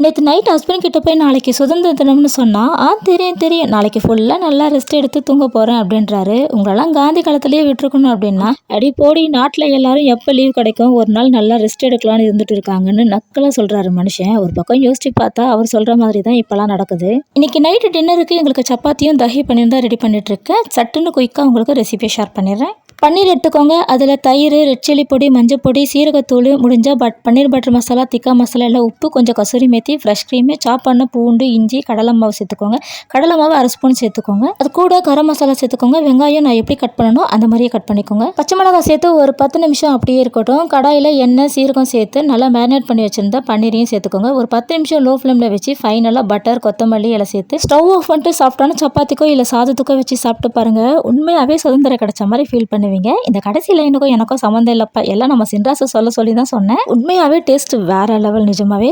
நேத்து night husband கிட்ட போய் நாளைக்கு சுதந்திர தினம்னு சொன்னா, தெரியும் தெரியும். நாளைக்கு ஃபுல்லா நல்லா ரெஸ்ட் எடுத்து தூங்க போறேன் அப்படின்றாரு. உங்களலாம் காந்தி காலத்திலேயே விட்டுருக்கணும் அப்படின்னா, அடி போடி நாட்ல எல்லாரும் எப்ப லீவ் கிடைக்கும்? ஒரு நாள் நல்லா ரெஸ்ட் எடுக்கலாம்னு இருந்துட்டு இருக்காங்கன்னு நக்கலா சொல்றாரு மனுஷன். ஒரு பக்கம் யோசிச்சு பார்த்தா, அவர் சொல்ற மாதிரி தான் இப்பலாம் நடக்குது. இன்னைக்கு நைட் டின்னருக்கு எங்களுக்கு சப்பாத்தியும் தஹி பன்னீரும் தான் ரெடி பண்ணிட்டு இருக்கேன். சட்டுன்னு குயிக்கா உங்களுக்கு ரெசிபி ஷேர் பண்ணிடுறேன். பன்னீர் எடுத்துக்கோங்க. அதில் தயிர், ரெட் சில்லி பொடி, மஞ்சள் பொடி, சீரகத்தூள், முடிஞ்சால் பன்னீர் பட்டர் மசாலா, திக்கா மசாலா எல்லாம், உப்பு, கொஞ்சம் கசூரி மேத்தி, ஃப்ரெஷ் க்ரீமு, சாப் பண்ண பூண்டு, இஞ்சி, கடலை மாவு சேர்த்துக்கோங்க. கடலை மாவு 1 ஸ்பூன் சேர்த்துக்கோங்க. அது கூட கரம் மசாலா சேர்த்துக்கோங்க. வெங்காயம் நான் எப்படி கட் பண்ணணும் அந்த மாதிரியே கட் பண்ணிக்கோங்க. பச்சை மிளகாய் சேர்த்து ஒரு 10 நிமிஷம் அப்படியே இருக்கட்டும். கடாயில் எண்ணெய், சீரகம் சேர்த்து நல்லா மேரினேட் பண்ணி வச்சிருந்தா பன்னீரையும் சேர்த்துக்கோங்க. ஒரு 10 நிமிஷம் லோ ஃப்ளேமில் வச்சு ஃபைனலாக பட்டர், கொத்தமல்லி எல்லாம் சேர்த்து ஸ்டவ் ஆஃப் பண்ணிட்டு சாப்பிட்டாலும் சப்பாத்திக்கோ இல்லை சாதத்துக்கோ வச்சு சாப்பிட்டு பாருங்கள். உண்மையாகவே சுதந்திரம் கிடைச்ச மாதிரி ஃபீல் பண்ணுவீங்க. இந்த கடைசி லைனுக்கும் எனக்கும் சம்மந்தம் இல்லப்பா, எல்லாம் நம்ம சின்ராசு சொல்ல சொல்லி தான் சொன்னேன். உண்மையாவே டேஸ்ட் வேற லெவல். நிஜமாவே